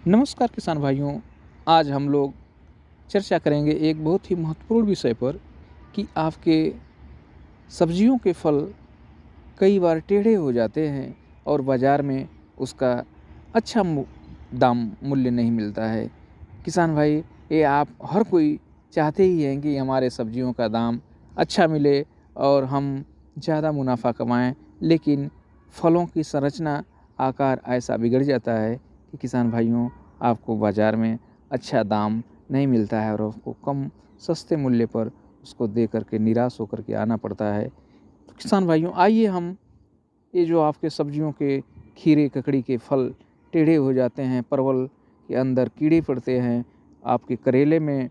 नमस्कार किसान भाइयों। आज हम लोग चर्चा करेंगे एक बहुत ही महत्वपूर्ण विषय पर कि आपके सब्जियों के फल कई बार टेढ़े हो जाते हैं और बाज़ार में उसका अच्छा दाम मूल्य नहीं मिलता है। किसान भाई, ये आप हर कोई चाहते ही हैं कि हमारे सब्जियों का दाम अच्छा मिले और हम ज़्यादा मुनाफा कमाएं, लेकिन फलों की संरचना आकार ऐसा बिगड़ जाता है कि किसान भाइयों, आपको बाज़ार में अच्छा दाम नहीं मिलता है और आपको कम सस्ते मूल्य पर उसको दे करके निराश होकर के आना पड़ता है। तो किसान भाइयों, आइए हम ये जो आपके सब्जियों के खीरे ककड़ी के फल टेढ़े हो जाते हैं, परवल के अंदर कीड़े पड़ते हैं, आपके करेले में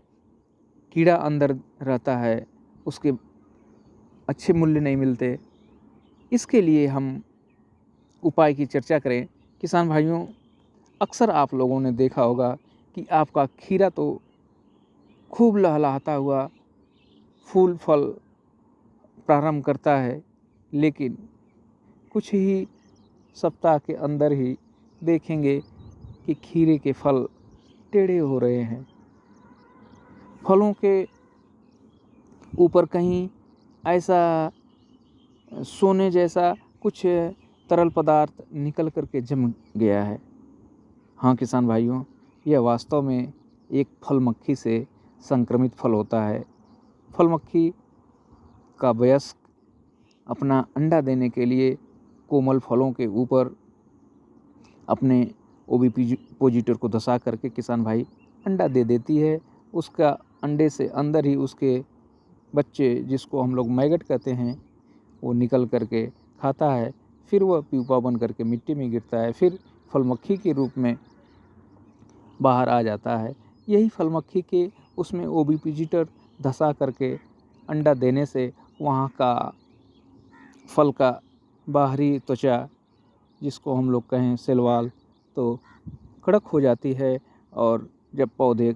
कीड़ा अंदर रहता है, उसके अच्छे मूल्य नहीं मिलते, इसके लिए हम उपाय की चर्चा करें। किसान भाइयों, अक्सर आप लोगों ने देखा होगा कि आपका खीरा तो खूब लहलहाता हुआ फूल फल प्रारंभ करता है, लेकिन कुछ ही सप्ताह के अंदर ही देखेंगे कि खीरे के फल टेढ़े हो रहे हैं। फलों के ऊपर कहीं ऐसा सोने जैसा कुछ तरल पदार्थ निकल करके जम गया है। हाँ किसान भाइयों, यह वास्तव में एक फल मक्खी से संक्रमित फल होता है। फल मक्खी का वयस्क अपना अंडा देने के लिए कोमल फलों के ऊपर अपने ओविपोजिटर को धंसा करके किसान भाई अंडा दे देती है। उसका अंडे से अंदर ही उसके बच्चे, जिसको हम लोग मैगट कहते हैं, वो निकल करके खाता है। फिर वह प्यूपा बन करके मिट्टी में गिरता है, फिर फल मक्खी के रूप में बाहर आ जाता है। यही फल मक्खी के उसमें ओविपोजिटर धंसा करके अंडा देने से वहाँ का फल का बाहरी त्वचा, जिसको हम लोग कहें सेलवाल, तो कड़क हो जाती है और जब पौधे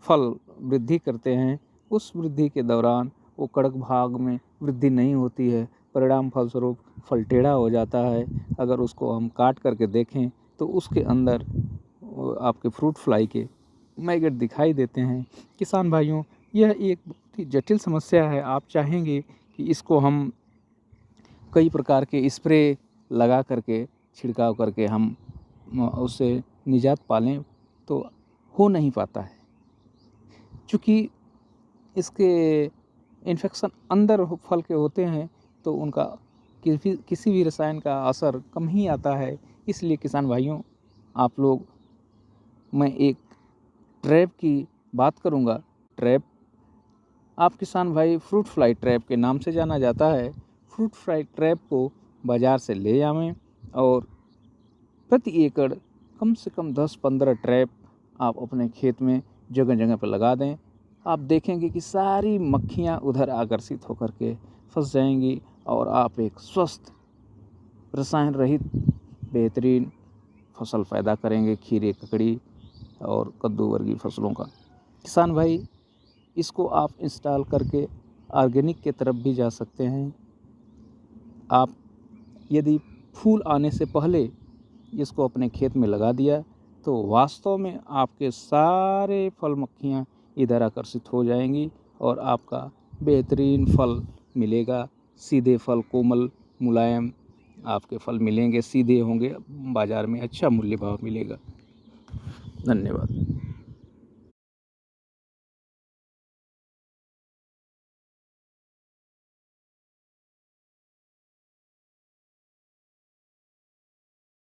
फल वृद्धि करते हैं, उस वृद्धि के दौरान वो कड़क भाग में वृद्धि नहीं होती है। परिणाम फलस्वरूप फल टेढ़ा हो जाता है। अगर उसको हम काट करके देखें तो उसके अंदर आपके फ्रूट फ्लाई के मैगट दिखाई देते हैं। किसान भाइयों, यह एक बहुत ही जटिल समस्या है। आप चाहेंगे कि इसको हम कई प्रकार के स्प्रे लगा करके, छिड़काव करके हम उससे निजात पालें, तो हो नहीं पाता है, क्योंकि इसके इन्फेक्शन अंदर फल के होते हैं, तो उनका किसी भी रसायन का असर कम ही आता है। इसलिए किसान भाइयों, आप लोग, मैं एक ट्रैप की बात करूंगा। ट्रैप, आप किसान भाई, फ्रूट फ्लाई ट्रैप के नाम से जाना जाता है। फ्रूट फ्लाई ट्रैप को बाज़ार से ले आवें और प्रति एकड़ कम से कम 10-15 ट्रैप आप अपने खेत में जगह जगह पर लगा दें। आप देखेंगे कि सारी मक्खियाँ उधर आकर्षित होकर के फंस जाएंगी और आप एक स्वस्थ, रसायन रहित, बेहतरीन फसल पैदा करेंगे, खीरे ककड़ी और कद्दू वर्गीय फसलों का। किसान भाई, इसको आप इंस्टॉल करके ऑर्गेनिक के तरफ भी जा सकते हैं। आप यदि फूल आने से पहले इसको अपने खेत में लगा दिया, तो वास्तव में आपके सारे फल मक्खियाँ इधर आकर्षित हो जाएंगी और आपका बेहतरीन फल मिलेगा। सीधे फल, कोमल मुलायम आपके फल मिलेंगे, सीधे होंगे, बाज़ार में अच्छा मूल्य भाव मिलेगा। धन्यवाद।